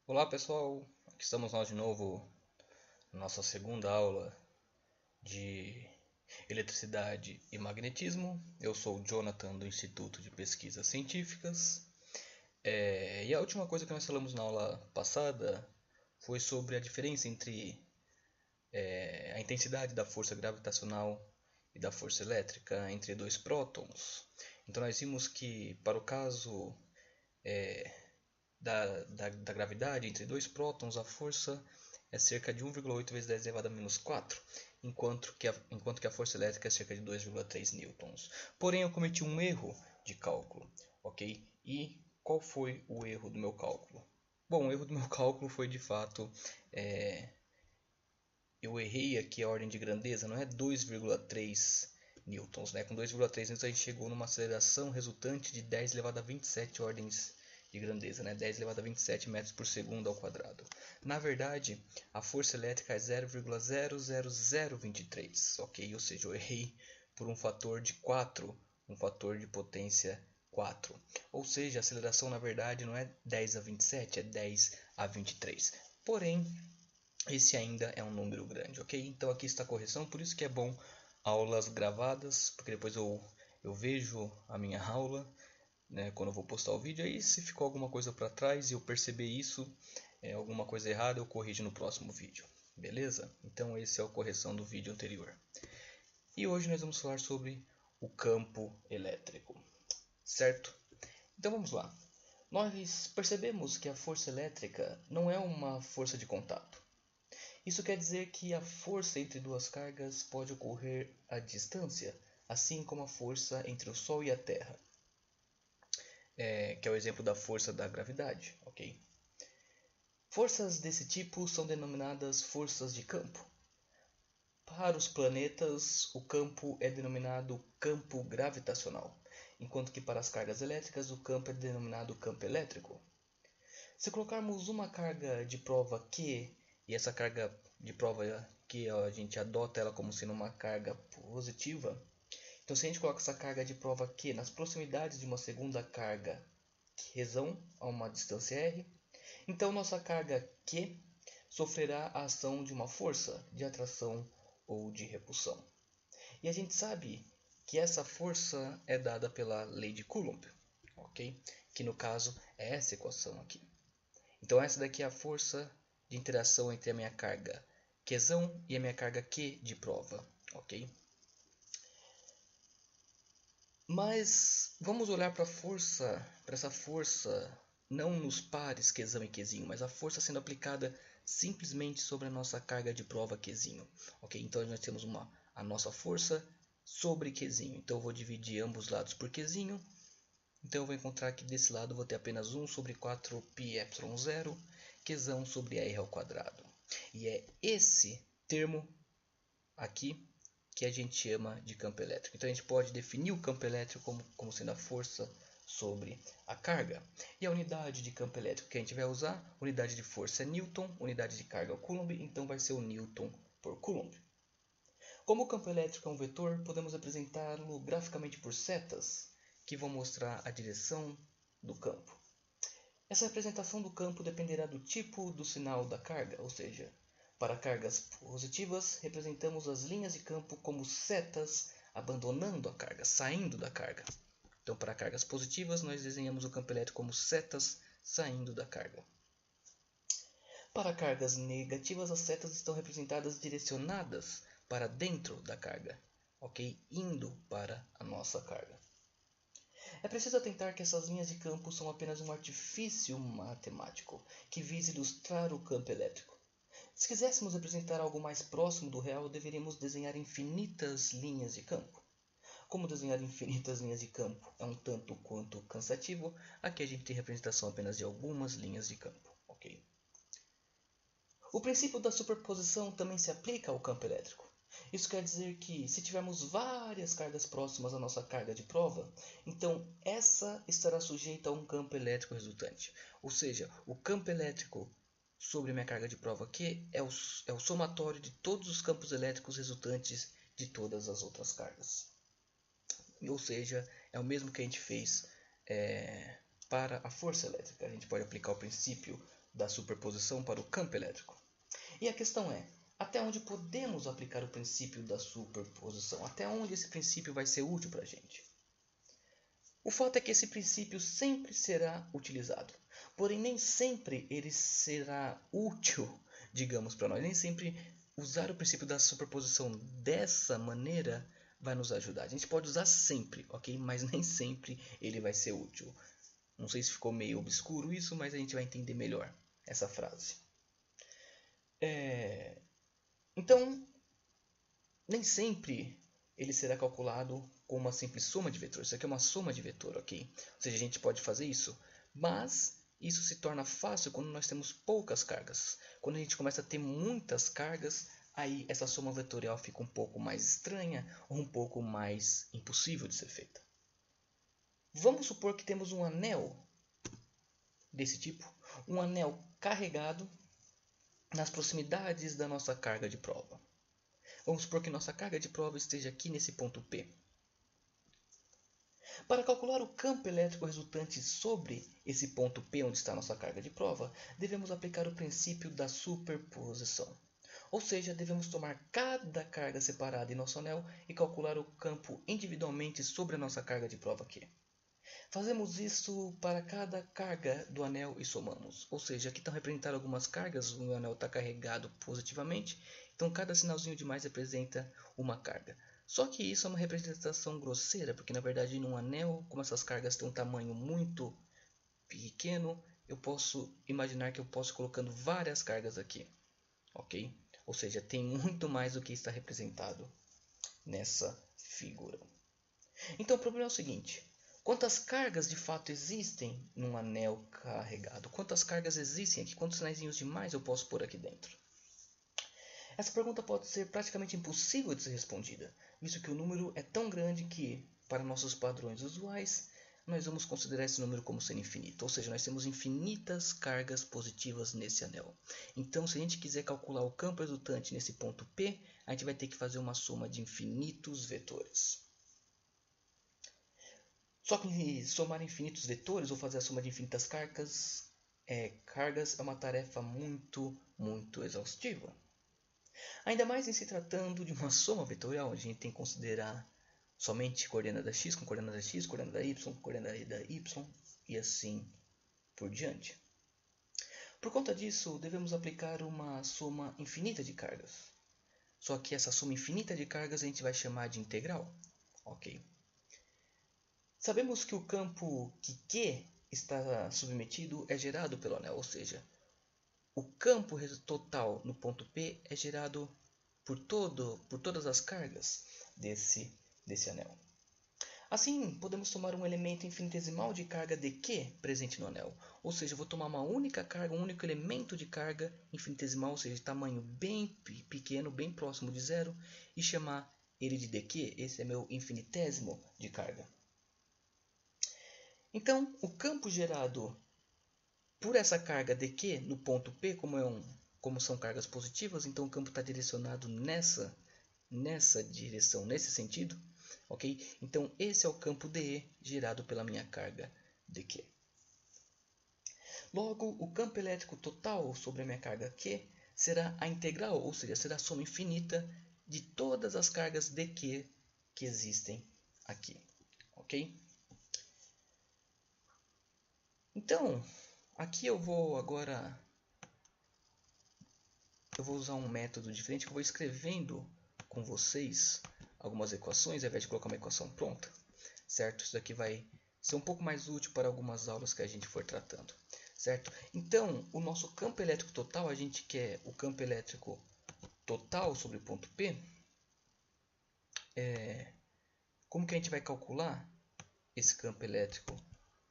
Olá pessoal, aqui estamos nós de novo na nossa segunda aula de eletricidade e magnetismo. Eu sou o Jonathan do Instituto de Pesquisas Científicas. E a última coisa que nós falamos na aula passada foi sobre a diferença entre a intensidade da força gravitacional e da força elétrica entre dois prótons. Então nós vimos que para o caso da gravidade entre dois prótons, a força é cerca de 1,8 vezes 10 elevado a menos 4, enquanto que a força elétrica é cerca de 2,3 newtons. Porém, eu cometi um erro de cálculo, ok? E qual foi o erro do meu cálculo? Bom, o erro do meu cálculo foi de fato, eu errei aqui a ordem de grandeza, não é 2,3 newtons, né? Com 2,3 newtons a gente chegou numa aceleração resultante de 10 elevado a 27 ordens de grandeza, né? 10 elevado a 27 metros por segundo ao quadrado. Na verdade, a força elétrica é 0,00023, ok? Ou seja, eu errei por um fator de 4, um fator de potência 4. Ou seja, a aceleração na verdade não é 10 a 27, é 10 a 23. Porém, esse ainda é um número grande, ok? Então aqui está a correção, por isso que é bom aulas gravadas, porque depois eu vejo a minha aula, né, quando eu vou postar o vídeo, aí se ficou alguma coisa para trás e eu perceber isso, alguma coisa errada, eu corrijo no próximo vídeo, beleza? Então esse é a correção do vídeo anterior. E hoje nós vamos falar sobre o campo elétrico, certo? Então vamos lá. Nós percebemos que a força elétrica não é uma força de contato. Isso quer dizer que a força entre duas cargas pode ocorrer à distância, assim como a força entre o Sol e a Terra, que é o exemplo da força da gravidade, ok? Forças desse tipo são denominadas forças de campo. Para os planetas, o campo é denominado campo gravitacional, enquanto que para as cargas elétricas o campo é denominado campo elétrico. Se colocarmos uma carga de prova Q, e essa carga de prova Q a gente adota ela como sendo uma carga positiva, então se a gente coloca essa carga de prova Q nas proximidades de uma segunda carga Qzão a uma distância r, então nossa carga Q sofrerá a ação de uma força de atração ou de repulsão. E a gente sabe que essa força é dada pela lei de Coulomb, ok? Que no caso é essa equação aqui. Então essa daqui é a força de interação entre a minha carga Qzão e a minha carga Q de prova, ok? Mas vamos olhar para essa força não nos pares Qzão e Qzinho, mas a força sendo aplicada simplesmente sobre a nossa carga de prova Qzinho, ok? Então nós temos a nossa força sobre Qzinho. Então eu vou dividir ambos os lados por Qzinho. Então eu vou encontrar que desse lado eu vou ter apenas 1 sobre 4πε0 Qzão sobre r ao quadrado. E é esse termo aqui que a gente chama de campo elétrico. Então a gente pode definir o campo elétrico como sendo a força sobre a carga. E a unidade de campo elétrico que a gente vai usar, unidade de força é Newton, unidade de carga é o Coulomb, então vai ser o Newton por Coulomb. Como o campo elétrico é um vetor, podemos representá-lo graficamente por setas, que vão mostrar a direção do campo. Essa representação do campo dependerá do tipo do sinal da carga, ou seja, para cargas positivas, representamos as linhas de campo como setas abandonando a carga, saindo da carga. Então, para cargas positivas, nós desenhamos o campo elétrico como setas saindo da carga. Para cargas negativas, as setas estão representadas direcionadas para dentro da carga, ok? Indo para a nossa carga. É preciso atentar que essas linhas de campo são apenas um artifício matemático que visa ilustrar o campo elétrico. Se quiséssemos representar algo mais próximo do real, deveríamos desenhar infinitas linhas de campo. Como desenhar infinitas linhas de campo é um tanto quanto cansativo, aqui a gente tem representação apenas de algumas linhas de campo. Okay? O princípio da superposição também se aplica ao campo elétrico. Isso quer dizer que, se tivermos várias cargas próximas à nossa carga de prova, então essa estará sujeita a um campo elétrico resultante. Ou seja, o campo elétrico sobre a minha carga de prova Q é o somatório de todos os campos elétricos resultantes de todas as outras cargas. Ou seja, é o mesmo que a gente fez para a força elétrica. A gente pode aplicar o princípio da superposição para o campo elétrico. E a questão é, até onde podemos aplicar o princípio da superposição? Até onde esse princípio vai ser útil para a gente? O fato é que esse princípio sempre será utilizado, porém nem sempre ele será útil, digamos, para nós. Nem sempre usar o princípio da superposição dessa maneira vai nos ajudar. A gente pode usar sempre, ok? Mas nem sempre ele vai ser útil. Não sei se ficou meio obscuro isso, mas a gente vai entender melhor essa frase. Então, nem sempre ele será calculado com uma simples soma de vetores. Isso aqui é uma soma de vetor, ok? Ou seja, a gente pode fazer isso, mas isso se torna fácil quando nós temos poucas cargas. Quando a gente começa a ter muitas cargas, aí essa soma vetorial fica um pouco mais estranha ou um pouco mais impossível de ser feita. Vamos supor que temos um anel desse tipo, um anel carregado nas proximidades da nossa carga de prova. Vamos supor que nossa carga de prova esteja aqui nesse ponto P. Para calcular o campo elétrico resultante sobre esse ponto P onde está nossa carga de prova, devemos aplicar o princípio da superposição. Ou seja, devemos tomar cada carga separada em nosso anel e calcular o campo individualmente sobre a nossa carga de prova Q. Fazemos isso para cada carga do anel e somamos. Ou seja, aqui estão representadas algumas cargas, o meu anel está carregado positivamente, então cada sinalzinho de mais representa uma carga. Só que isso é uma representação grosseira, porque na verdade num anel, como essas cargas têm um tamanho muito pequeno, eu posso imaginar que eu posso ir colocando várias cargas aqui, ok? Ou seja, tem muito mais do que está representado nessa figura. Então o problema é o seguinte: quantas cargas de fato existem num anel carregado? Quantas cargas existem aqui? Quantos sinaizinhos de mais eu posso pôr aqui dentro? Essa pergunta pode ser praticamente impossível de ser respondida, visto que o número é tão grande que, para nossos padrões usuais, nós vamos considerar esse número como sendo infinito. Ou seja, nós temos infinitas cargas positivas nesse anel. Então, se a gente quiser calcular o campo resultante nesse ponto P, a gente vai ter que fazer uma soma de infinitos vetores. Só que somar infinitos vetores ou fazer a soma de infinitas cargas é uma tarefa muito exaustiva. Ainda mais em se tratando de uma soma vetorial, onde a gente tem que considerar somente coordenada x com coordenada x, coordenada y com coordenada y e assim por diante. Por conta disso, devemos aplicar uma soma infinita de cargas. Só que essa soma infinita de cargas a gente vai chamar de integral, ok? Sabemos que o campo que Q está submetido é gerado pelo anel, ou seja, o campo total no ponto P é gerado por todas as cargas desse anel. Assim, podemos tomar um elemento infinitesimal de carga de Q presente no anel. Ou seja, eu vou tomar uma única carga, um único elemento de carga infinitesimal, ou seja, de tamanho bem pequeno, bem próximo de zero, e chamar ele de dq. Esse é meu infinitésimo de carga. Então, o campo gerado por essa carga dq no ponto P, como são cargas positivas, então o campo está direcionado nessa direção, nesse sentido, ok? Então esse é o campo DE gerado pela minha carga dq. Logo, o campo elétrico total sobre a minha carga Q será a integral, ou seja, será a soma infinita de todas as cargas dq que existem aqui, ok? Então, aqui eu vou usar um método diferente, que eu vou escrevendo com vocês algumas equações, ao invés de colocar uma equação pronta, certo? Isso daqui vai ser um pouco mais útil para algumas aulas que a gente for tratando, certo? Então, o nosso campo elétrico total, a gente quer o campo elétrico total sobre o ponto P. Como que a gente vai calcular esse campo elétrico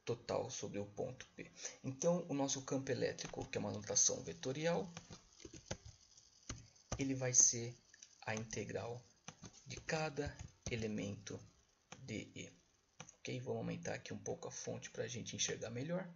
total sobre o ponto P? Então, o nosso campo elétrico, que é uma notação vetorial, ele vai ser a integral de cada elemento de E. Ok? Vamos aumentar aqui um pouco a fonte para a gente enxergar melhor.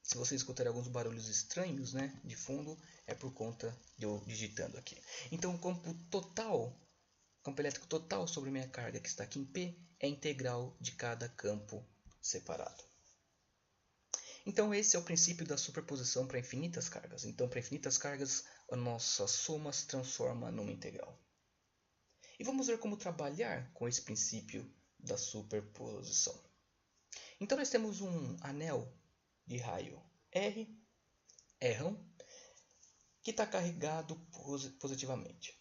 Se vocês escutarem alguns barulhos estranhos, né, de fundo, é por conta de eu digitando aqui. Então, o campo elétrico total sobre minha carga, que está aqui em P, é a integral de cada campo separado. Então esse é o princípio da superposição para infinitas cargas. Então para infinitas cargas a nossa soma se transforma numa integral. E vamos ver como trabalhar com esse princípio da superposição. Então nós temos um anel de raio R, que está carregado positivamente.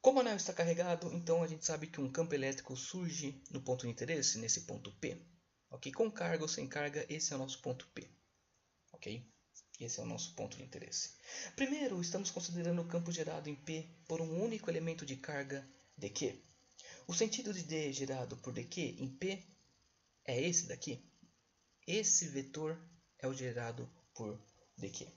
Como o anel está carregado, então a gente sabe que um campo elétrico surge no ponto de interesse, nesse ponto P. Okay? Com carga ou sem carga, esse é o nosso ponto P. Okay? Esse é o nosso ponto de interesse. Primeiro, estamos considerando o campo gerado em P por um único elemento de carga dQ. O sentido de D gerado por dQ em P é esse daqui. Esse vetor é o gerado por dQ.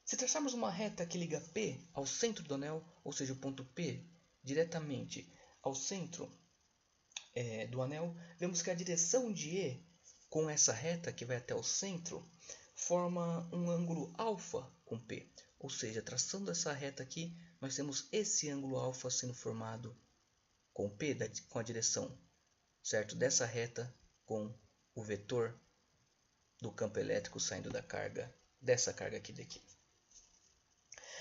Se traçarmos uma reta que liga P ao centro do anel, ou seja, o ponto P diretamente ao centro do anel, vemos que a direção de E com essa reta que vai até o centro forma um ângulo alfa com P. Ou seja, traçando essa reta aqui, nós temos esse ângulo alfa sendo formado com P, com a direção, certo? Dessa reta com o vetor do campo elétrico saindo da carga, dessa carga aqui daqui.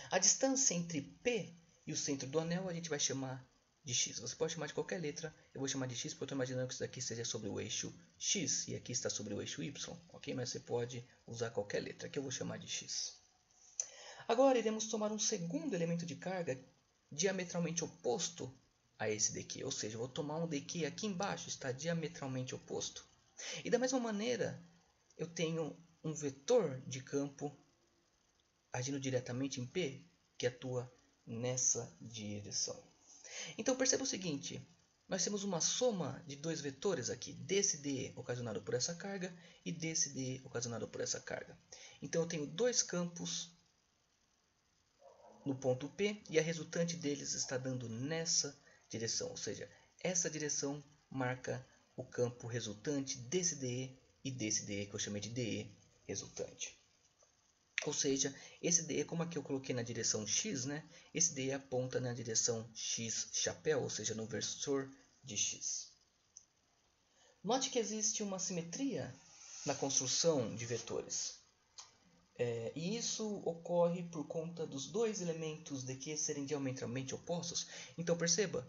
A distância entre P e o centro do anel a gente vai chamar de x. Você pode chamar de qualquer letra, eu vou chamar de x porque eu estou imaginando que isso daqui seja sobre o eixo x e aqui está sobre o eixo y, ok? Mas você pode usar qualquer letra, que eu vou chamar de x. Agora iremos tomar um segundo elemento de carga diametralmente oposto a esse daqui, ou seja, eu vou tomar um daqui aqui embaixo, está diametralmente oposto. E da mesma maneira, eu tenho um vetor de campo agindo diretamente em P, que atua nessa direção. Então perceba o seguinte, nós temos uma soma de dois vetores aqui, desse DE ocasionado por essa carga e desse DE ocasionado por essa carga. Então eu tenho dois campos no ponto P e a resultante deles está dando nessa direção, ou seja, essa direção marca o campo resultante desse DE e desse DE que eu chamei de DE resultante. Ou seja, esse DE, como aqui eu coloquei na direção x, né? Esse DE aponta na direção x chapéu, ou seja, no versor de x. Note que existe uma simetria na construção de vetores. E isso ocorre por conta dos dois elementos dQ serem diametralmente opostos. Então perceba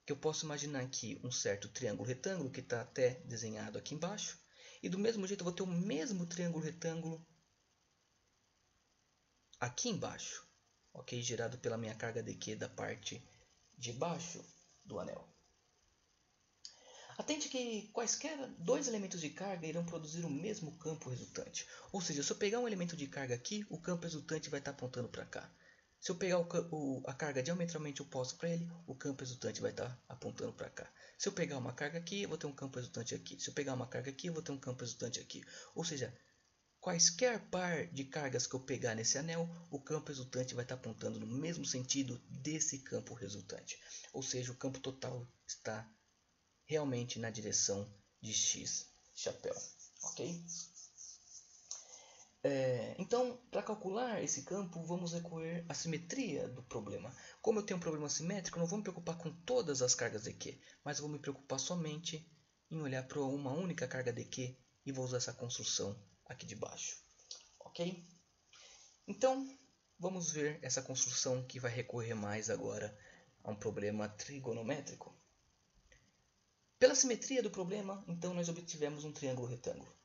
que eu posso imaginar aqui um certo triângulo retângulo, que está até desenhado aqui embaixo. E do mesmo jeito eu vou ter o mesmo triângulo retângulo aqui embaixo, ok? Gerado pela minha carga dQ da parte de baixo do anel. Atente que quaisquer dois elementos de carga irão produzir o mesmo campo resultante. Ou seja, se eu pegar um elemento de carga aqui, o campo resultante vai estar apontando para cá. Se eu pegar a carga diametralmente oposta para ele, o campo resultante vai estar apontando para cá. Se eu pegar uma carga aqui, eu vou ter um campo resultante aqui. Se eu pegar uma carga aqui, eu vou ter um campo resultante aqui. Ou seja, quaisquer par de cargas que eu pegar nesse anel, o campo resultante vai estar apontando no mesmo sentido desse campo resultante. Ou seja, o campo total está realmente na direção de x chapéu, ok? Então, para calcular esse campo, vamos recorrer à simetria do problema. Como eu tenho um problema simétrico, não vou me preocupar com todas as cargas dQ, mas vou me preocupar somente em olhar para uma única carga dQ e vou usar essa construção aqui de baixo, ok? Então, vamos ver essa construção que vai recorrer mais agora a um problema trigonométrico. Pela simetria do problema, então nós obtivemos um triângulo retângulo.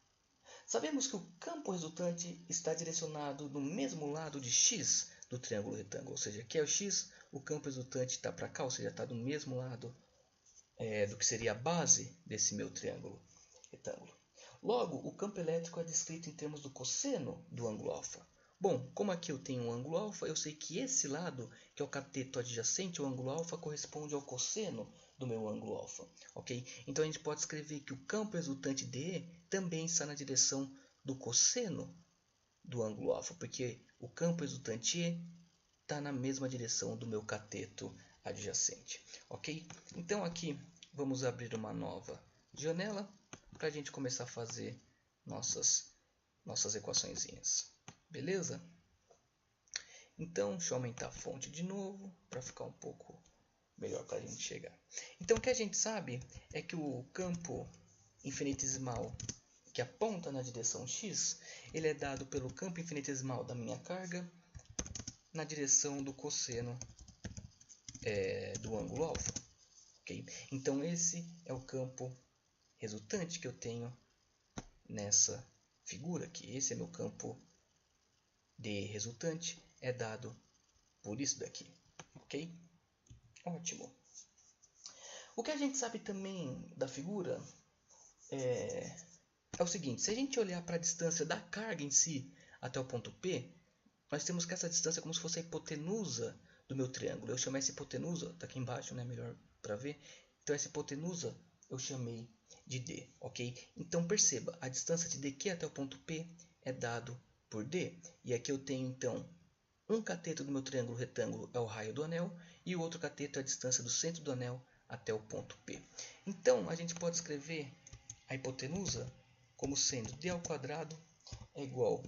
Sabemos que o campo resultante está direcionado no mesmo lado de x do triângulo retângulo, ou seja, aqui é o x, o campo resultante está para cá, ou seja, está do mesmo lado do que seria a base desse meu triângulo retângulo. Logo, o campo elétrico é descrito em termos do cosseno do ângulo alfa. Bom, como aqui eu tenho um ângulo alfa, eu sei que esse lado, que é o cateto adjacente ao ângulo alfa, corresponde ao cosseno do meu ângulo alfa, ok? Então a gente pode escrever que o campo resultante DE também está na direção do cosseno do ângulo alfa, porque o campo resultante E está na mesma direção do meu cateto adjacente, ok? Então aqui vamos abrir uma nova janela para a gente começar a fazer nossas equaçõezinhas, beleza? Então, deixa eu aumentar a fonte de novo para ficar um pouco melhor para a gente chegar. Então, o que a gente sabe é que o campo infinitesimal que aponta na direção x, ele é dado pelo campo infinitesimal da minha carga na direção do cosseno do ângulo alfa. Okay? Então esse é o campo resultante que eu tenho nessa figura aqui. Esse é meu campo de resultante, é dado por isso daqui. Ok? Ótimo. O que a gente sabe também da figura é o seguinte: se a gente olhar para a distância da carga em si até o ponto P, nós temos que essa distância é como se fosse a hipotenusa do meu triângulo. Eu chamei essa hipotenusa, está aqui embaixo, né, melhor para ver. Então essa hipotenusa eu chamei de D, ok? Então perceba, a distância de DQ até o ponto P é dado por D. E aqui eu tenho então um cateto do meu triângulo retângulo é o raio do anel e o outro cateto é a distância do centro do anel até o ponto P. Então a gente pode escrever a hipotenusa como sendo D ao quadrado é igual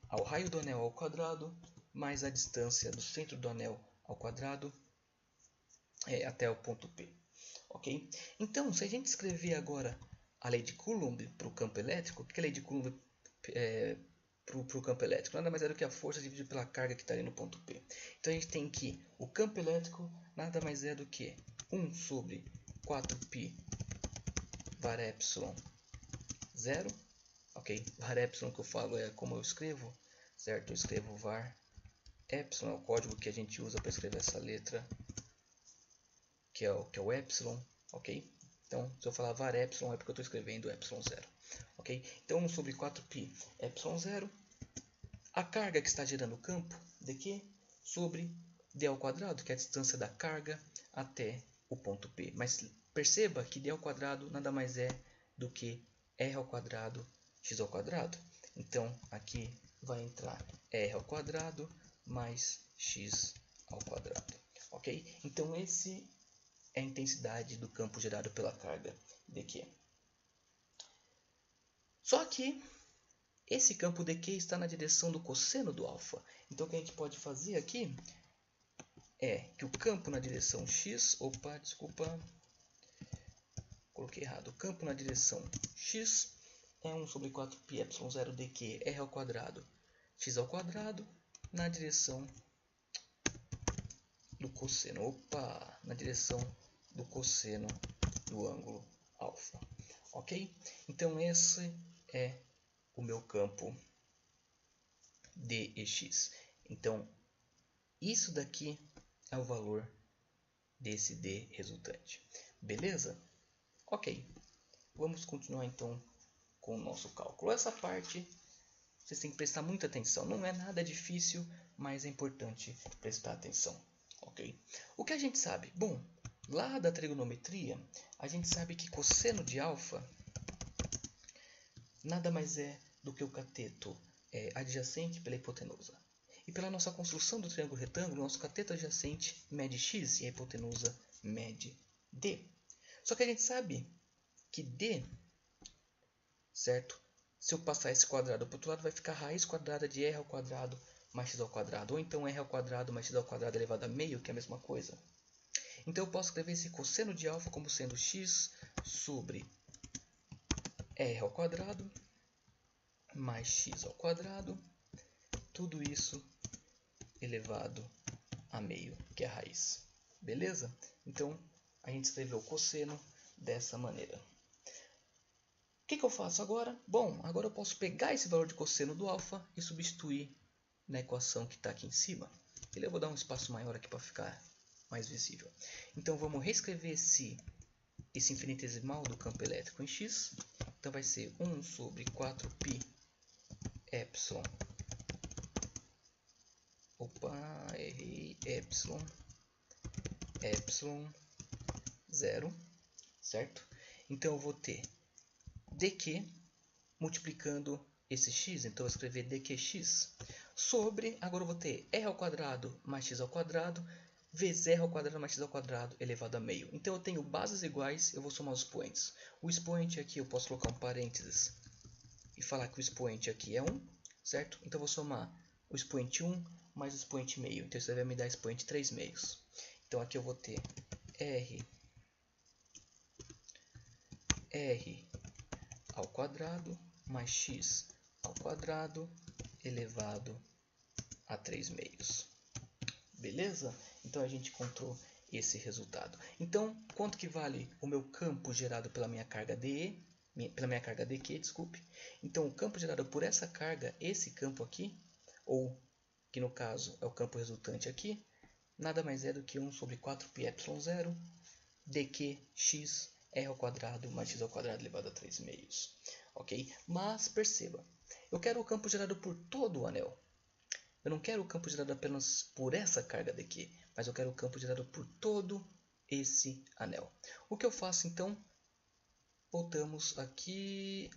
ao raio do anel ao quadrado mais a distância do centro do anel ao quadrado até o ponto P. Ok? Então, se a gente escrever agora a lei de Coulomb para o campo elétrico, o que é a lei de Coulomb para o campo elétrico? Nada mais é do que a força dividida pela carga que está ali no ponto P. Então a gente tem que o campo elétrico nada mais é do que 1 sobre 4π var epsilon 0. Ok? Var epsilon que eu falo é como eu escrevo, certo? Eu escrevo var epsilon, é o código que a gente usa para escrever essa letra, que é o epsilon, ok? Então, se eu falar var epsilon é porque eu estou escrevendo epsilon 0, ok? Então, 1 sobre 4π epsilon 0, a carga que está gerando o campo, dq, sobre d ao quadrado, que é a distância da carga até o ponto P. Mas perceba que d ao quadrado nada mais é do que r ao quadrado x ao quadrado. Então, aqui vai entrar r ao quadrado mais x ao quadrado, ok? Então, esse é a intensidade do campo gerado pela carga dq. Só que esse campo dq está na direção do cosseno do alfa. Então, o que a gente pode fazer aqui é que o campo na direção x... Opa, desculpa. Coloquei errado. O campo na direção x é 1 sobre 4π epsilon 0 dq r ao quadrado x ao quadrado na direção do cosseno. Opa! Na direção do cosseno do ângulo alfa. Ok? Então, esse é o meu campo dx. Então, isso daqui é o valor desse D resultante. Beleza? Ok. Vamos continuar então com o nosso cálculo. Essa parte vocês têm que prestar muita atenção. Não é nada difícil, mas é importante prestar atenção. Ok? O que a gente sabe? Bom, lá da trigonometria, a gente sabe que cosseno de alfa nada mais é do que o cateto adjacente pela hipotenusa. E pela nossa construção do triângulo retângulo, nosso cateto adjacente mede x e a hipotenusa mede d. Só que a gente sabe que d, certo? Se eu passar esse quadrado para o outro lado, vai ficar raiz quadrada de r ao quadrado mais x ao quadrado. Ou então r ao quadrado mais x ao quadrado elevado a meio, que é a mesma coisa. Então eu posso escrever esse cosseno de alfa como sendo x sobre r ao quadrado mais x ao quadrado. Tudo isso elevado a meio, que é a raiz. Beleza? Então, a gente escreveu o cosseno dessa maneira. O que eu faço agora? Bom, agora eu posso pegar esse valor de cosseno do alfa e substituir na equação que está aqui em cima. Eu vou dar um espaço maior aqui para ficar mais visível. Então, vamos reescrever esse infinitesimal do campo elétrico em x. Então, vai ser 1 sobre 4π epsilon. Opa, errei. Epsilon 0, certo? Então, eu vou ter dq multiplicando esse x, então eu vou escrever dqx, sobre, agora eu vou ter r ao quadrado mais x ao quadrado, vezes r ao quadrado mais x ao quadrado elevado a meio. Então eu tenho bases iguais, eu vou somar os expoentes. O expoente aqui eu posso colocar um parênteses e falar que o expoente aqui é 1, certo? Então eu vou somar o expoente 1 mais o expoente meio, então isso vai me dar expoente 3 meios. Então aqui eu vou ter r ao quadrado mais x ao quadrado elevado a 3/2. Beleza? Então a gente encontrou esse resultado. Então, quanto que vale o meu campo gerado pela minha carga DE? Pela minha carga DQ, desculpe. Então, o campo gerado por essa carga, esse campo aqui, ou que no caso é o campo resultante aqui, nada mais é do que 1 sobre 4πε0 dqx r ao quadrado mais x ao quadrado elevado a 3/2. Ok? Mas perceba, eu quero o campo gerado por todo o anel. Eu não quero o campo gerado apenas por essa carga daqui, mas eu quero o campo gerado por todo esse anel. O que eu faço então? Voltamos aqui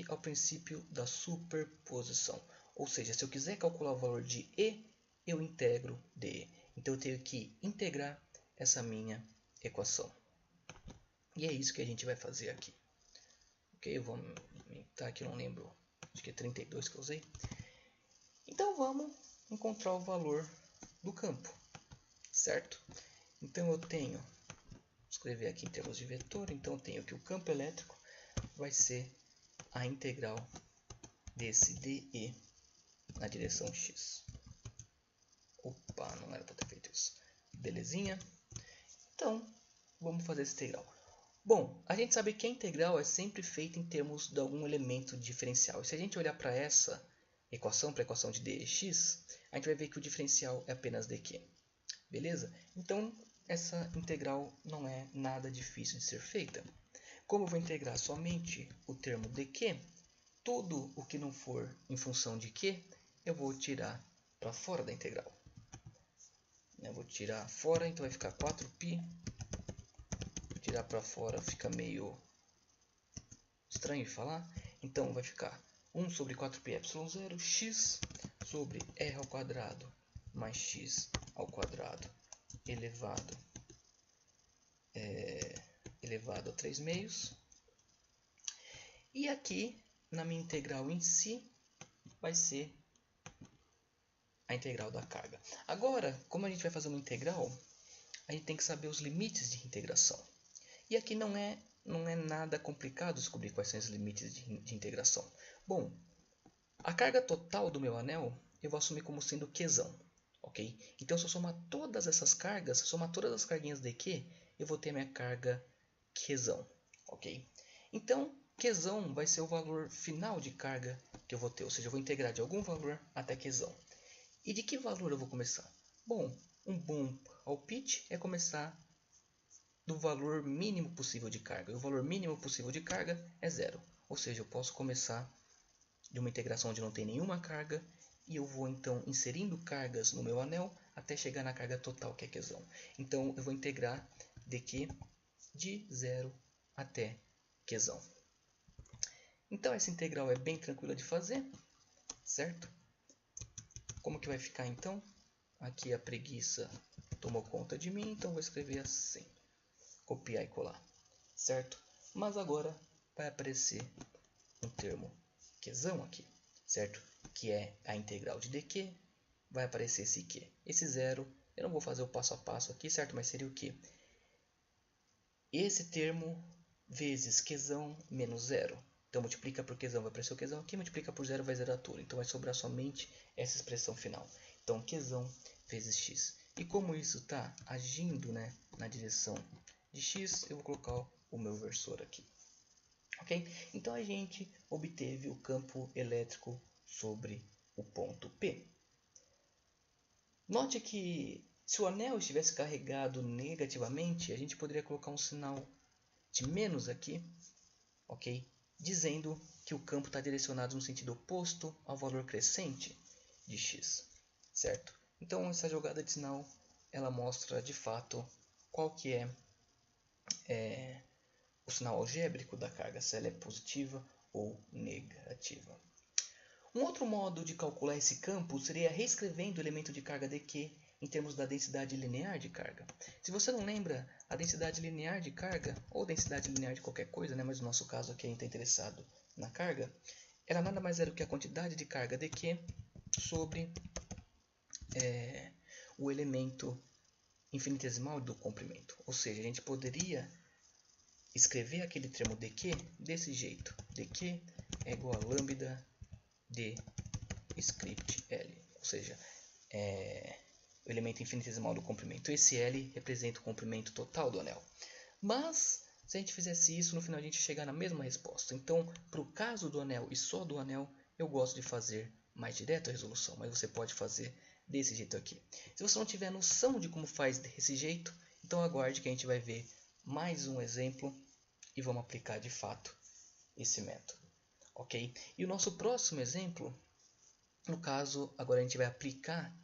ao princípio da superposição. Ou seja, se eu quiser calcular o valor de E, eu integro DE. Então eu tenho que integrar essa minha equação. E é isso que a gente vai fazer aqui. Ok, eu vou aumentar aqui, não lembro, acho que é 32 que eu usei. Então vamos encontrar o valor do campo, certo? Então eu tenho, vou escrever aqui em termos de vetor, então eu tenho que o campo elétrico vai ser a integral desse DE na direção x. Opa, não era para ter feito isso. Belezinha? Então, vamos fazer essa integral. Bom, a gente sabe que a integral é sempre feita em termos de algum elemento diferencial. E se a gente olhar para essa equação, para a equação de dx, a gente vai ver que o diferencial é apenas dq. Beleza? Então, essa integral não é nada difícil de ser feita. Como eu vou integrar somente o termo dq, tudo o que não for em função de q, eu vou tirar para fora da integral. Eu vou tirar fora, então vai ficar 4π. Tirar para fora fica meio estranho de falar. Então vai ficar 1 sobre 4πε0 x sobre r ao quadrado mais x ao quadrado elevado a 3/2. E aqui, na minha integral em si, vai ser a integral da carga. Agora, como a gente vai fazer uma integral, a gente tem que saber os limites de integração. E aqui não é nada complicado descobrir quais são os limites de integração. Bom, a carga total do meu anel eu vou assumir como sendo Qzão. Ok? Então, se eu somar todas essas cargas, se eu somar todas as carguinhas de Q, eu vou ter minha carga Qzão. Ok? Então, Qzão vai ser o valor final de carga que eu vou ter. Ou seja, eu vou integrar de algum valor até Qzão. E de que valor eu vou começar? Bom, um bom palpite é começar do valor mínimo possível de carga. E o valor mínimo possível de carga é 0. Ou seja, eu posso começar de uma integração onde não tem nenhuma carga e eu vou então inserindo cargas no meu anel até chegar na carga total, que é Qzão. Então eu vou integrar dq de 0 até Qzão. Então essa integral é bem tranquila de fazer, certo? Como que vai ficar então? Aqui a preguiça tomou conta de mim, então vou escrever assim. Copiar e colar, certo? Mas agora vai aparecer um termo Qzão aqui, certo? Que é a integral de dq, vai aparecer esse q. Esse 0, eu não vou fazer o passo a passo aqui, certo? Mas seria o quê? Esse termo vezes Qzão menos 0. Então multiplica por Qzão, vai aparecer o Qzão aqui, multiplica por 0, vai zerar tudo. Então vai sobrar somente essa expressão final. Então Qzão vezes x. E como isso está agindo, né, na direção de x, eu vou colocar o meu versor aqui. Ok? Então a gente obteve o campo elétrico sobre o ponto P. Note que se o anel estivesse carregado negativamente, a gente poderia colocar um sinal de menos aqui, ok? Dizendo que o campo está direcionado no sentido oposto ao valor crescente de x, certo? Então essa jogada de sinal, ela mostra de fato qual que é o sinal algébrico da carga, se ela é positiva ou negativa. Um outro modo de calcular esse campo seria reescrevendo o elemento de carga dq em termos da densidade linear de carga. Se você não lembra, a densidade linear de carga, ou densidade linear de qualquer coisa, né, mas no nosso caso aqui a gente está interessado na carga, ela nada mais era do que a quantidade de carga dq sobre o elemento infinitesimal do comprimento. Ou seja, a gente poderia escrever aquele termo dq desse jeito, dq é igual a lambda de script L, ou seja, o elemento infinitesimal do comprimento. Esse L representa o comprimento total do anel. Mas, se a gente fizesse isso, no final a gente ia chegar na mesma resposta. Então, para o caso do anel e só do anel, eu gosto de fazer mais direto a resolução, mas você pode fazer desse jeito aqui. Se você não tiver noção de como faz desse jeito, então aguarde que a gente vai ver mais um exemplo e vamos aplicar de fato esse método. Ok? E o nosso próximo exemplo, no caso, agora a gente vai aplicar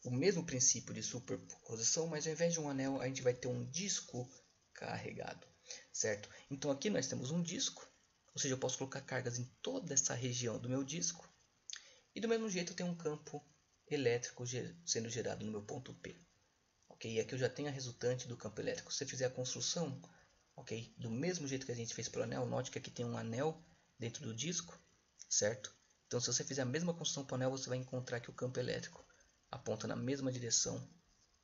o mesmo princípio de superposição, mas ao invés de um anel, a gente vai ter um disco carregado, certo? Então aqui nós temos um disco, ou seja, eu posso colocar cargas em toda essa região do meu disco, e do mesmo jeito eu tenho um campo elétrico sendo gerado no meu ponto P. Ok? E aqui eu já tenho a resultante do campo elétrico. Se você fizer a construção, ok? Do mesmo jeito que a gente fez para o anel, note que aqui tem um anel dentro do disco, certo? Então se você fizer a mesma construção para o anel, você vai encontrar que o campo elétrico aponta na mesma direção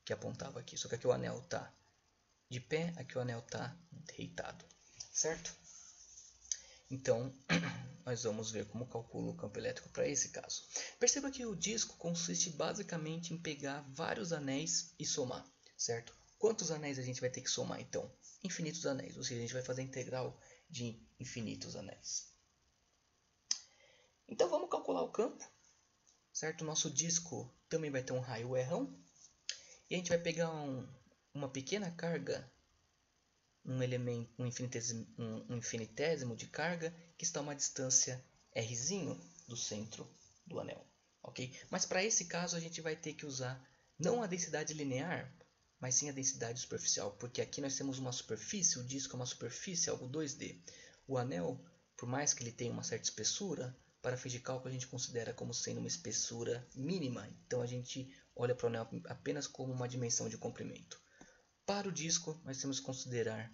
que apontava aqui. Só que aqui o anel está de pé, aqui o anel está deitado, certo? Então, nós vamos ver como calcula o campo elétrico para esse caso. Perceba que o disco consiste basicamente em pegar vários anéis e somar, certo? Quantos anéis a gente vai ter que somar então? Infinitos anéis, ou seja, a gente vai fazer a integral de infinitos anéis. Então vamos calcular o campo, certo? O nosso disco também vai ter um raio R1, e a gente vai pegar uma pequena carga, um infinitésimo de carga que está a uma distância r do centro do anel, ok? Mas para esse caso a gente vai ter que usar não a densidade linear, mas sim a densidade superficial, porque aqui nós temos uma superfície, o disco é uma superfície, algo 2D. O anel, por mais que ele tenha uma certa espessura, para fins de cálculo a gente considera como sendo uma espessura mínima, então a gente olha para o anel apenas como uma dimensão de comprimento. Para o disco, nós temos que considerar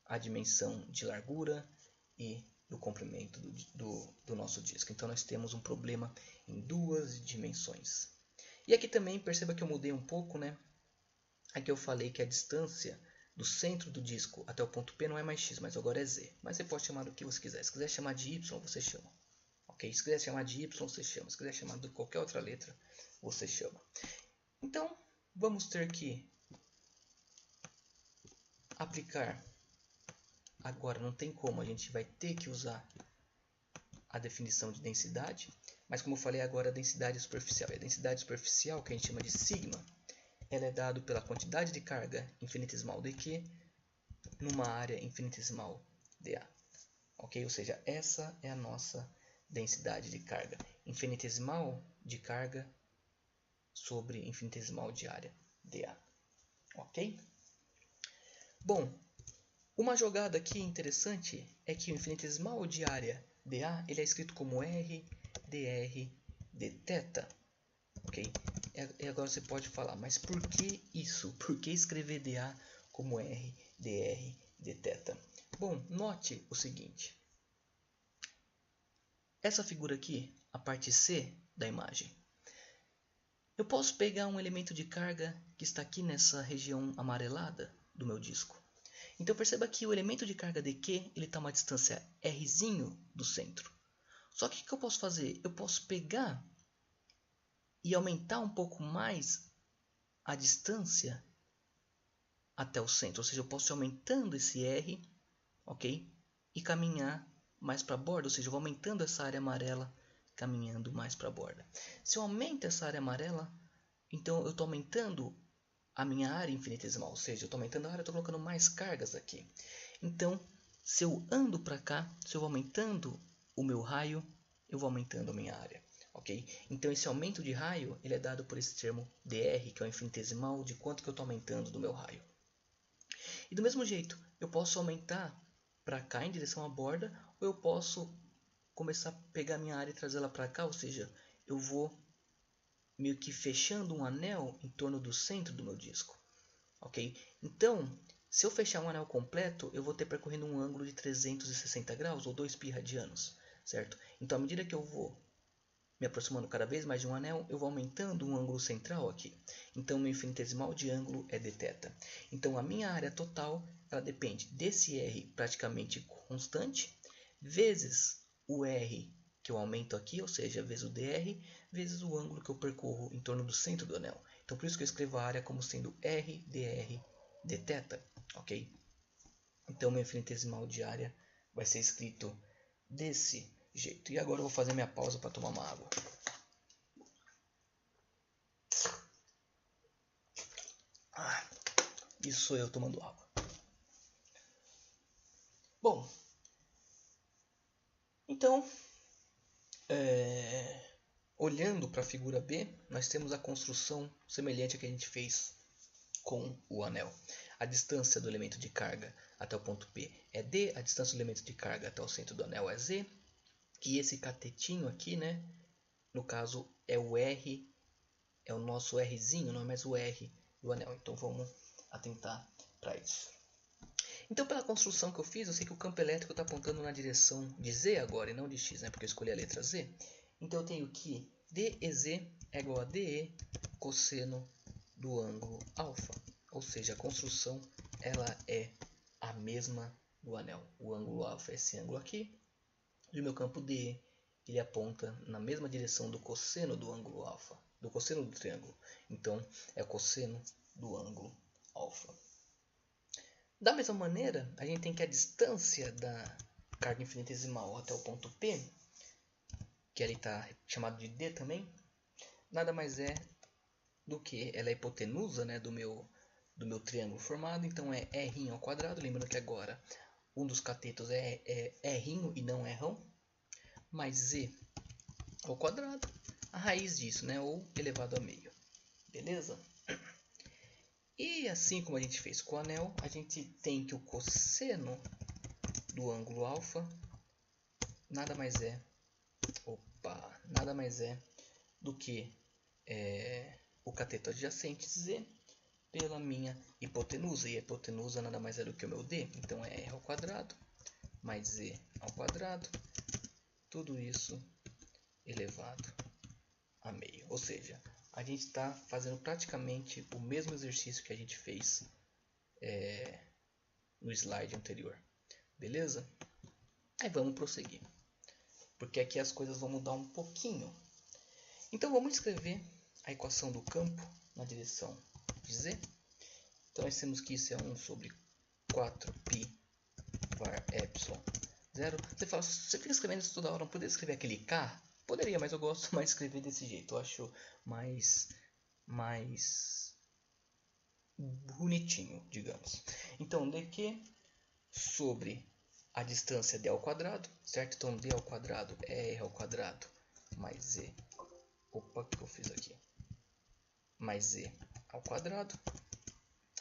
a dimensão de largura e do comprimento do nosso disco. Então nós temos um problema em duas dimensões. E aqui também perceba que eu mudei um pouco, né? Aqui eu falei que a distância do centro do disco até o ponto P não é mais x, mas agora é z. Mas você pode chamar do que você quiser. Se quiser chamar de y, você chama. Ok? Se quiser chamar de y, você chama. Se quiser chamar de qualquer outra letra, você chama. Então, vamos ter que aplicar. Agora não tem como, a gente vai ter que usar a definição de densidade, mas como eu falei agora, a densidade superficial. E a densidade superficial, que a gente chama de sigma, ela é dada pela quantidade de carga infinitesimal dQ numa área infinitesimal dA. Ok? Ou seja, essa é a nossa densidade de carga. Infinitesimal de carga sobre infinitesimal de área dA. Ok? Bom, uma jogada aqui interessante é que o infinitesimal de área dA ele é escrito como R dr dθ. Ok? E agora você pode falar, mas por que isso? Por que escrever dA como R dr dθ? Bom, note o seguinte. Essa figura aqui, a parte C da imagem. Eu posso pegar um elemento de carga que está aqui nessa região amarelada do meu disco. Então perceba que o elemento de carga dQ está a uma distância r do centro. Só que o que eu posso fazer? Eu posso pegar e aumentar um pouco mais a distância até o centro. Ou seja, eu posso ir aumentando esse R, ok? E caminhar mais para a borda. Ou seja, eu vou aumentando essa área amarela, caminhando mais para a borda. Se eu aumento essa área amarela, então eu estou aumentando a minha área infinitesimal, ou seja, eu estou aumentando a área, estou colocando mais cargas aqui. Então, se eu ando para cá, se eu vou aumentando o meu raio, eu vou aumentando a minha área, ok? Então, esse aumento de raio, ele é dado por esse termo dr, que é o infinitesimal de quanto que eu estou aumentando do meu raio. E do mesmo jeito, eu posso aumentar para cá em direção à borda, ou eu posso começar a pegar a minha área e trazê-la para cá, ou seja, eu vou meio que fechando um anel em torno do centro do meu disco, ok? Então, se eu fechar um anel completo, eu vou ter percorrendo um ângulo de 360 graus, ou 2π radianos, certo? Então, à medida que eu vou me aproximando cada vez mais de um anel, eu vou aumentando um ângulo central aqui. Então, meu infinitesimal de ângulo é dθ. Então, a minha área total, ela depende desse R praticamente constante, vezes o R que eu aumento aqui, ou seja, vezes o dr, vezes o ângulo que eu percorro em torno do centro do anel. Então, por isso que eu escrevo a área como sendo r dr dθ, ok? Então, meu infinitesimal de área vai ser escrito desse jeito. E agora eu vou fazer minha pausa para tomar uma água. Isso sou eu tomando água. Bom, então, olhando para a figura B, nós temos a construção semelhante à que a gente fez com o anel. A distância do elemento de carga até o ponto P é D, a distância do elemento de carga até o centro do anel é Z, e esse catetinho aqui, né, no caso é o R, é o nosso Rzinho, não é mais o R do anel. Então vamos atentar para isso. Então, pela construção que eu fiz, eu sei que o campo elétrico está apontando na direção de Z agora e não de X, né? Porque eu escolhi a letra Z. Então, eu tenho que DEZ é igual a DE cosseno do ângulo alfa. Ou seja, a construção ela é a mesma do anel. O ângulo alfa é esse ângulo aqui. E o meu campo DE ele aponta na mesma direção do cosseno do ângulo alfa, do cosseno do triângulo. Então, é o cosseno do ângulo alfa. Da mesma maneira, a gente tem que a distância da carga infinitesimal até o ponto P, que ali está chamado de D também, nada mais é do que ela é a hipotenusa, né, do meu triângulo formado, então é R ao quadrado, lembrando que agora um dos catetos é R e não Rão, mais Z ao quadrado, a raiz disso, né, ou elevado a meio, beleza? E assim como a gente fez com o anel, a gente tem que o cosseno do ângulo alfa nada mais é do que o cateto adjacente Z pela minha hipotenusa. E a hipotenusa nada mais é do que o meu D. Então é R ao quadrado mais Z ao quadrado. Tudo isso elevado a meio. Ou seja, a gente está fazendo praticamente o mesmo exercício que a gente fez no slide anterior. Beleza? Aí vamos prosseguir. Porque aqui as coisas vão mudar um pouquinho. Então vamos escrever a equação do campo na direção de Z. Então nós temos que isso é 1 sobre 4π var epsilon 0. Você fala, você fica escrevendo isso toda hora, não poderia escrever aquele K? Poderia, mas eu gosto mais de escrever desse jeito. Eu acho mais bonitinho, digamos. Então dq sobre a distância d ao quadrado, certo? Então d ao quadrado é r ao quadrado mais z. Opa, o que eu fiz aqui? Mais z ao quadrado.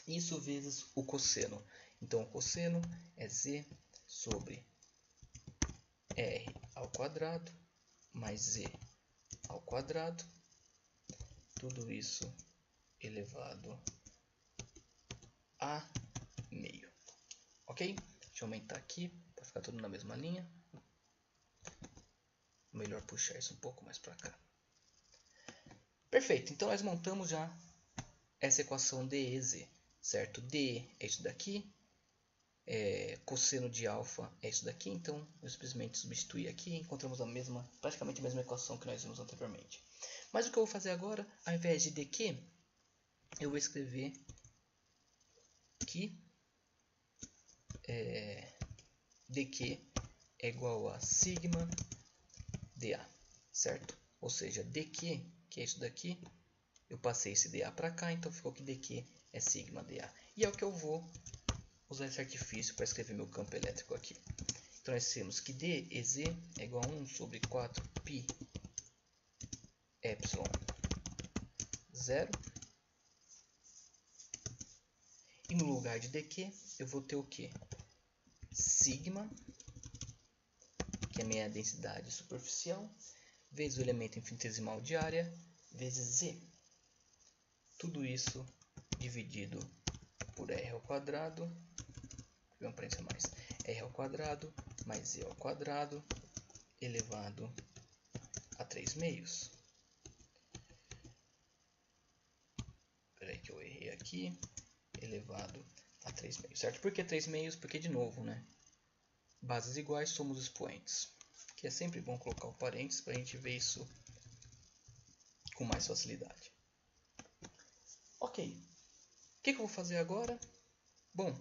Isso vezes o cosseno. Então o cosseno é z sobre r ao quadrado mais z ao quadrado. Tudo isso elevado a meio. Ok? Deixa eu aumentar aqui para ficar tudo na mesma linha. Melhor puxar isso um pouco mais para cá. Perfeito, então nós montamos já essa equação DEZ, certo? D é isso daqui, cosseno de alfa é isso daqui, então eu simplesmente substituir aqui e encontramos praticamente a mesma equação que nós vimos anteriormente. Mas o que eu vou fazer agora, ao invés de dq, eu vou escrever que dq é igual a sigma dA, certo? Ou seja, dq, que é isso daqui, eu passei esse dA para cá, então ficou que dq é sigma dA. E é o que eu vou usar esse artifício para escrever meu campo elétrico aqui. Então nós temos que dEz é igual a 1 sobre 4π epsilon 0. E no lugar de dq eu vou ter o que? Sigma, que é a minha densidade superficial, vezes o elemento infinitesimal de área, vezes z. Tudo isso dividido por r ao quadrado, vamos preencher mais, r ao quadrado mais z ao quadrado elevado a 3 meios. Espera aí que eu errei aqui. Elevado a 3 meios, certo? Por que 3 meios? Porque, de novo, né? bases iguais, somos expoentes. Que é sempre bom colocar o parênteses para a gente ver isso com mais facilidade. Ok, o que eu vou fazer agora? Bom,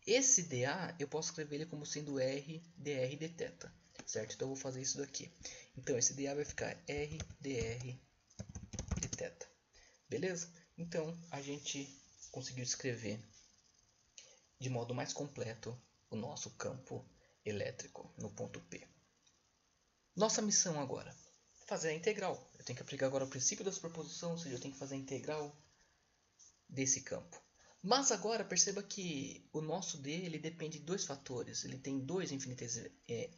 esse dA eu posso escrever ele como sendo R, dr, dθ, certo? Então eu vou fazer isso daqui. Então esse dA vai ficar R, dr, dθ. Beleza? Então a gente conseguiu escrever de modo mais completo o nosso campo elétrico no ponto P. Nossa missão agora, fazer a integral. Eu tenho que aplicar agora o princípio da superposição, ou seja, eu tenho que fazer a integral desse campo. Mas agora perceba que o nosso D ele depende de dois fatores. Ele tem dois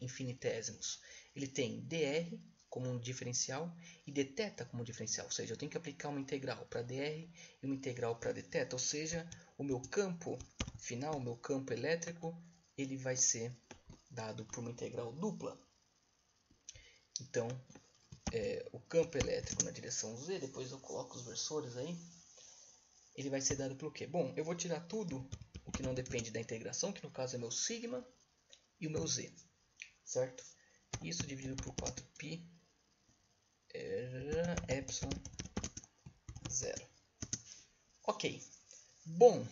infinitésimos. Ele tem dr como um diferencial e dθ como um diferencial. Ou seja, eu tenho que aplicar uma integral para dr e uma integral para dθ. Ou seja, o meu campo final, o meu campo elétrico, ele vai ser dado por uma integral dupla. Então, o campo elétrico na direção Z, depois eu coloco os versores aí, ele vai ser dado pelo quê? Bom, eu vou tirar tudo o que não depende da integração, que no caso é meu sigma e o meu z, certo? Isso dividido por 4π epsilon 0. Ok. Bom,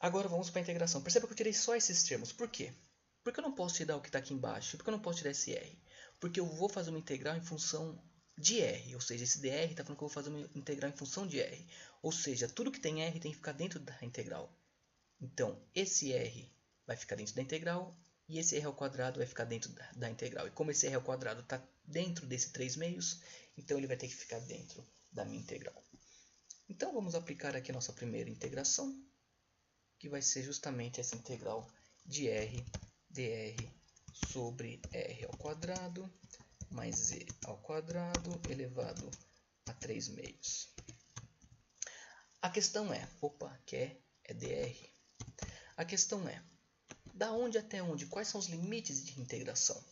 agora vamos para a integração. Perceba que eu tirei só esses termos. Por quê? Porque eu não posso tirar o que está aqui embaixo. Porque eu não posso tirar esse r? Porque eu vou fazer uma integral em função de r, ou seja, esse dr está falando que eu vou fazer uma integral em função de r, ou seja, tudo que tem r tem que ficar dentro da integral. Então, esse r vai ficar dentro da integral e esse r ao quadrado vai ficar dentro da integral. E como esse r ao quadrado está dentro desse 3 meios, então ele vai ter que ficar dentro da minha integral. Então, vamos aplicar aqui a nossa primeira integração, que vai ser justamente essa integral de r dr sobre r ao quadrado mais z ao quadrado elevado a 3 meios. A questão é, que é dr. A questão é, da onde até onde? Quais são os limites de integração?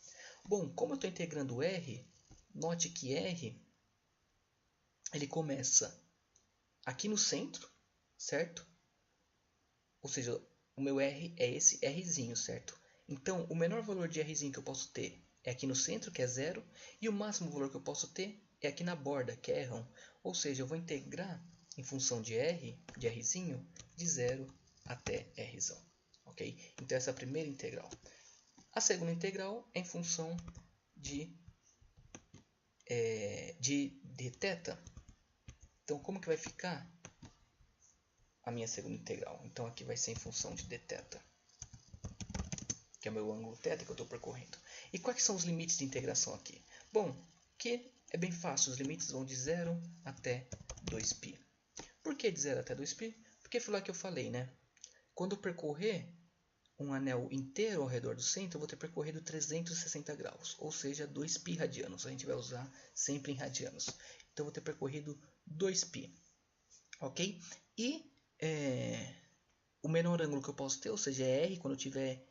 Bom, como eu estou integrando r, note que r ele começa aqui no centro, certo? Ou seja, o meu r é esse rzinho, certo? Então, o menor valor de rzinho que eu posso ter é aqui no centro, que é 0, e o máximo valor que eu posso ter é aqui na borda, que é r1. Ou seja, eu vou integrar em função de rzinho, de 0 até rzão. Okay? Então, essa é a primeira integral. A segunda integral é em função de dθ. Então, como que vai ficar a minha segunda integral? Então, aqui vai ser em função de dθ, que é o meu ângulo θ que eu estou percorrendo. E quais são os limites de integração aqui? Bom, que é bem fácil, os limites vão de 0 até 2π. Por que de 0 até 2π? Porque foi lá que eu falei, né? Quando eu percorrer um anel inteiro ao redor do centro, eu vou ter percorrido 360 graus, ou seja, 2π radianos. A gente vai usar sempre em radianos. Então, eu vou ter percorrido 2π. Ok? E o menor ângulo que eu posso ter, ou seja, é R, quando eu tiver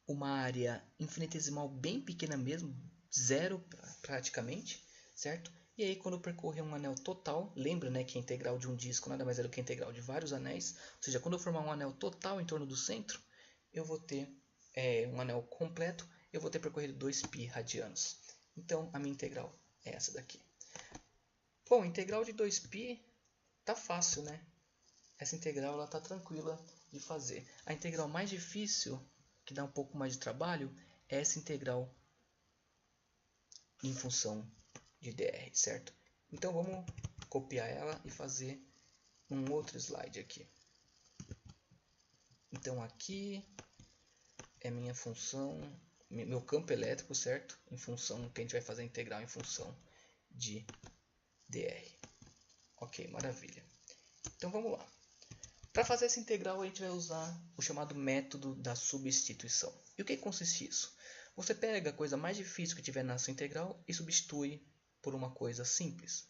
uma área infinitesimal bem pequena mesmo, zero praticamente, certo? E aí quando eu percorrer um anel total, lembra, né, que a integral de um disco nada mais é do que a integral de vários anéis, ou seja, quando eu formar um anel total em torno do centro, eu vou ter um anel completo, eu vou ter percorrido 2π radianos. Então a minha integral é essa daqui. Bom, integral de 2π tá fácil, né? Essa integral ela tá tranquila de fazer. A integral mais difícil, que dá um pouco mais de trabalho, é essa integral em função de dr, certo? Então vamos copiar ela e fazer um outro slide aqui. Então aqui é minha função, meu campo elétrico, certo? Em função que a gente vai fazer a integral em função de dr. Ok, maravilha. Então vamos lá. Para fazer essa integral a gente vai usar o chamado método da substituição. E o que consiste isso? Você pega a coisa mais difícil que tiver na sua integral e substitui por uma coisa simples.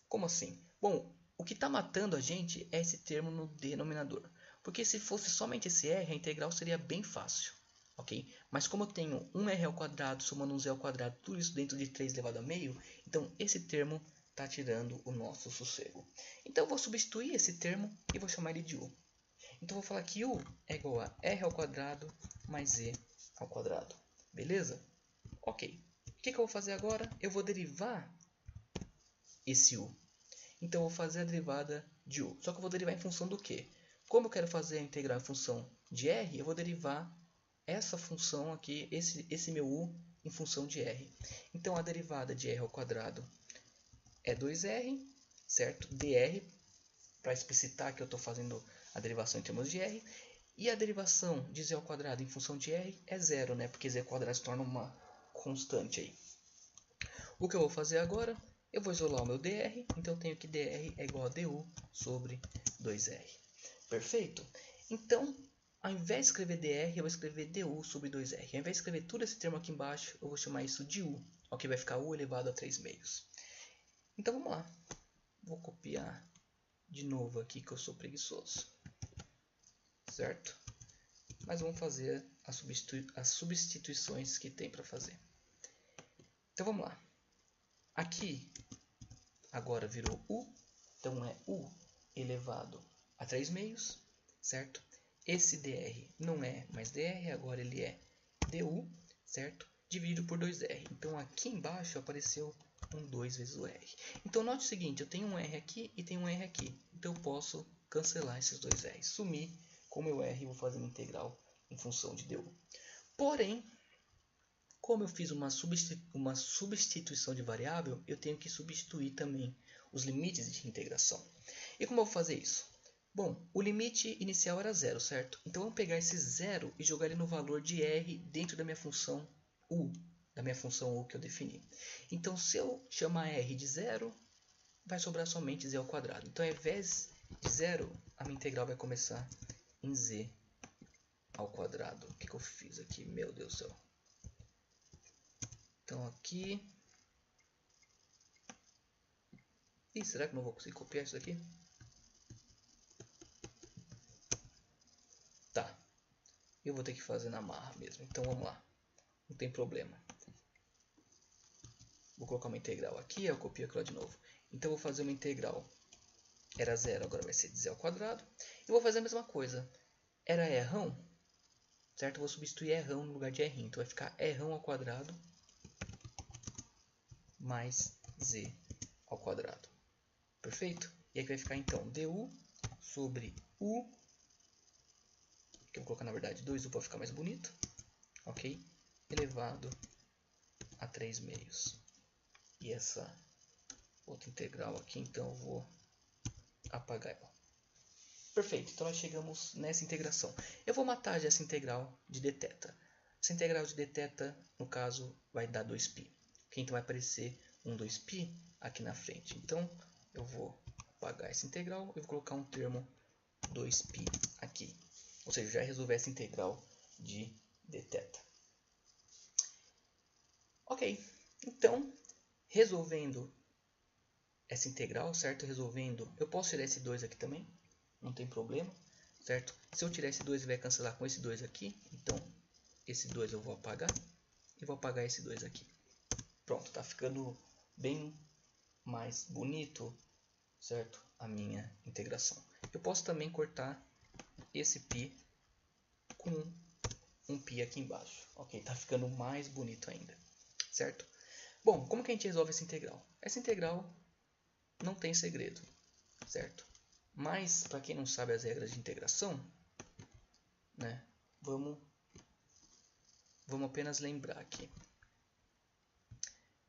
Como assim? Bom, o que está matando a gente é esse termo no denominador. Porque se fosse somente esse r, a integral seria bem fácil. Okay? Mas como eu tenho um r ao quadrado somando um z ao quadrado, tudo isso dentro de 3 elevado a meio, então esse termo está tirando o nosso sossego. Então eu vou substituir esse termo e vou chamar ele de u. Então eu vou falar que u é igual a r ao quadrado mais z ao quadrado. Beleza? Ok. O que eu vou fazer agora? Eu vou derivar esse u. Então, eu vou fazer a derivada de u. Só que eu vou derivar em função do quê? Como eu quero fazer a integral em função de r, eu vou derivar essa função aqui, esse meu u, em função de r. Então, a derivada de r ao quadrado é 2r, certo? dr, para explicitar que eu estou fazendo a derivação em termos de r. E a derivação de z ao quadrado em função de r é zero, né? Porque z ao quadrado se torna uma constante aí. O que eu vou fazer agora? Eu vou isolar o meu dr, então eu tenho que dr é igual a du sobre 2r. Perfeito? Então, ao invés de escrever dr, eu vou escrever du sobre 2r. Ao invés de escrever tudo esse termo aqui embaixo, eu vou chamar isso de u. Ok? Vai ficar u elevado a 3 meios. Então, vamos lá. Vou copiar de novo aqui que eu sou preguiçoso. Certo? Mas vamos fazer as substituições que tem para fazer. Então, vamos lá. Aqui, agora virou u. Então, é u elevado a 3 meios, certo? Esse dr não é mais dr, agora ele é du, certo? Dividido por 2r. Então, aqui embaixo apareceu um 2 vezes o r. Então, note o seguinte, eu tenho um r aqui e tenho um r aqui. Então, eu posso cancelar esses dois r. Sumir com o meu r e vou fazer uma integral em função de du. Porém, como eu fiz uma substituição de variável, eu tenho que substituir também os limites de integração. E como eu vou fazer isso? Bom, o limite inicial era zero, certo? Então, vamos pegar esse zero e jogar ele no valor de r dentro da minha função u, que eu defini. Então, se eu chamar r de zero, vai sobrar somente z ao quadrado. Então, ao invés de zero, a minha integral vai começar em z ao quadrado. O que eu fiz aqui? Meu Deus do céu. Então, aqui... Ih, será que não vou conseguir copiar isso aqui? Tá. Eu vou ter que fazer na marra mesmo. Então, vamos lá. Não tem problema. Vou colocar uma integral aqui, eu copio aquilo de novo. Então, eu vou fazer uma integral. Era zero, agora vai ser de z ao quadrado. E vou fazer a mesma coisa. Era rão, certo? Eu vou substituir rão no lugar de r. Então, vai ficar rão ao quadrado mais z ao quadrado. Perfeito? E aqui vai ficar, então, du sobre u, que eu vou colocar, na verdade, 2u para ficar mais bonito. Ok? Elevado a 3 meios. E essa outra integral aqui, então, eu vou apagar ela. Perfeito, então nós chegamos nessa integração. Eu vou matar já essa integral de dθ. Essa integral de dθ, no caso, vai dar 2π. Então vai aparecer um 2π aqui na frente. Então eu vou apagar essa integral e vou colocar um termo 2π aqui. Ou seja, já resolver essa integral de dθ. Ok, então resolvendo essa integral, certo? Resolvendo, eu posso tirar esse 2 aqui também, não tem problema, certo? Se eu tirar esse 2, ele vai cancelar com esse 2 aqui, então esse 2 eu vou apagar e vou apagar esse 2 aqui. Pronto, tá ficando bem mais bonito, certo? A minha integração. Eu posso também cortar esse π com um π aqui embaixo, ok? Tá ficando mais bonito ainda, certo? Bom, como que a gente resolve essa integral? Essa integral não tem segredo, certo? Mas, para quem não sabe as regras de integração, né, vamos apenas lembrar aqui.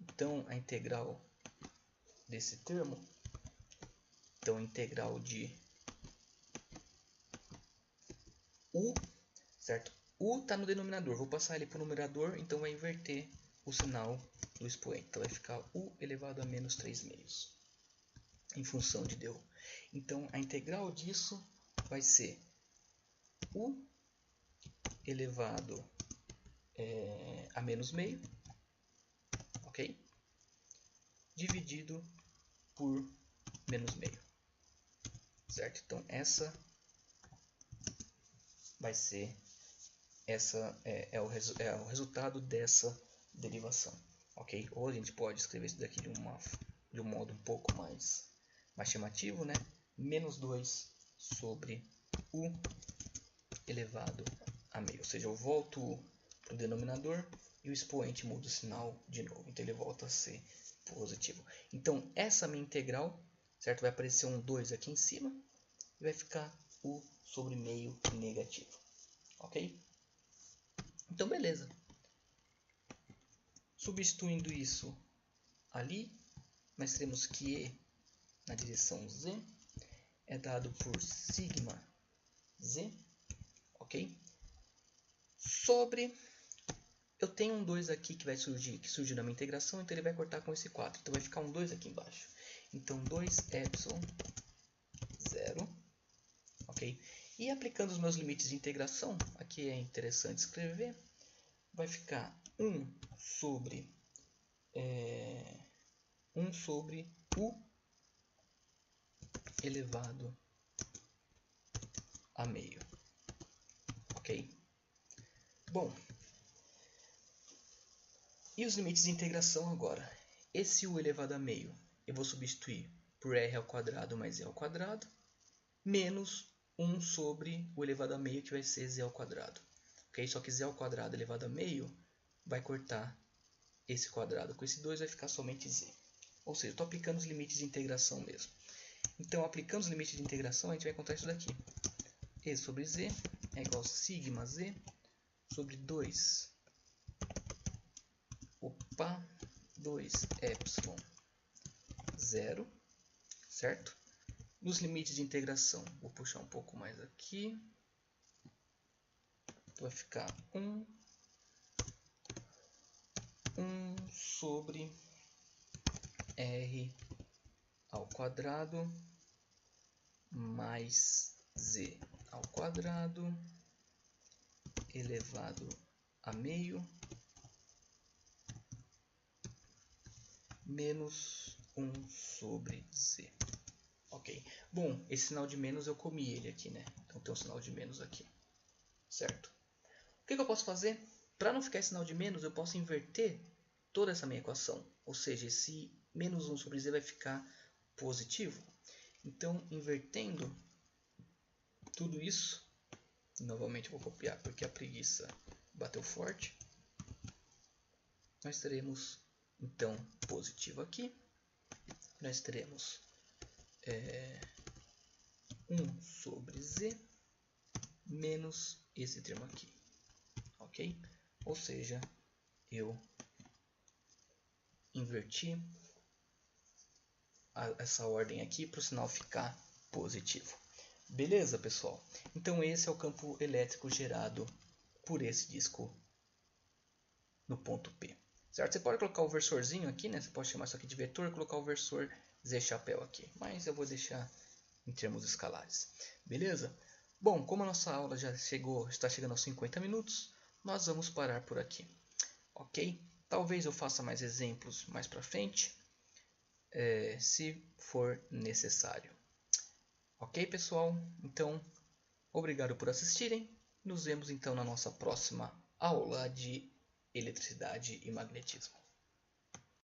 Então, a integral desse termo, então a integral de u, certo? U está no denominador, vou passar ele para o numerador, então vai inverter o sinal do expoente. Então vai ficar u elevado a menos 3 meios, em função de du. Então a integral disso vai ser u elevado a menos meio, ok? Dividido por menos meio, certo? Então essa vai ser o resultado dessa derivação, ok? Ou a gente pode escrever isso daqui de um modo um pouco mais chamativo, né? Menos 2 sobre u elevado a meio. Ou seja, eu volto para o denominador e o expoente muda o sinal de novo. Então ele volta a ser positivo. Então essa minha integral, certo? Vai aparecer um 2 aqui em cima e vai ficar u sobre meio negativo. Ok? Então beleza. Substituindo isso ali, nós teremos que E na direção Z é dado por sigma Z, ok? Sobre, eu tenho um 2 aqui que vai surgir, que surgiu na minha integração, então ele vai cortar com esse 4, então vai ficar um 2 aqui embaixo. Então 2 epsilon 0, ok? E aplicando os meus limites de integração, aqui é interessante escrever, vai ficar 1 sobre u elevado a meio, ok? Bom, e os limites de integração agora? Esse u elevado a meio eu vou substituir por r ao quadrado mais e ao quadrado, menos 1 sobre o elevado a meio, que vai ser z ao quadrado. Okay? Só que z ao quadrado elevado a meio vai cortar esse quadrado com esse 2, vai ficar somente z. Ou seja, estou aplicando os limites de integração mesmo. Então, aplicando os limites de integração, a gente vai encontrar isso daqui. E sobre z é igual a sigma z sobre 2 epsilon 0, certo? Nos limites de integração, vou puxar um pouco mais aqui. Vai ficar 1 sobre r ao quadrado mais z ao quadrado elevado a meio menos 1 sobre z. Ok? Bom, esse sinal de menos eu comi ele aqui, né? Então tem um sinal de menos aqui. Certo? O que eu posso fazer? Para não ficar esse sinal de menos, eu posso inverter toda essa minha equação. Ou seja, esse menos 1 sobre z vai ficar positivo. Então, invertendo tudo isso, novamente eu vou copiar porque a preguiça bateu forte. Nós teremos, então, positivo aqui. Nós teremos 1 sobre z menos esse termo aqui. Ok? Ou seja, eu inverti essa ordem aqui para o sinal ficar positivo. Beleza, pessoal? Então esse é o campo elétrico gerado por esse disco no ponto P. Certo? Você pode colocar o versorzinho aqui, né? Você pode chamar isso aqui de vetor e colocar o versor Z chapéu aqui. Mas eu vou deixar em termos escalares. Beleza? Bom, como a nossa aula já está chegando aos 50 minutos, nós vamos parar por aqui. Ok? Talvez eu faça mais exemplos mais para frente, se for necessário. Ok, pessoal? Então, obrigado por assistirem. Nos vemos então na nossa próxima aula de eletricidade e magnetismo.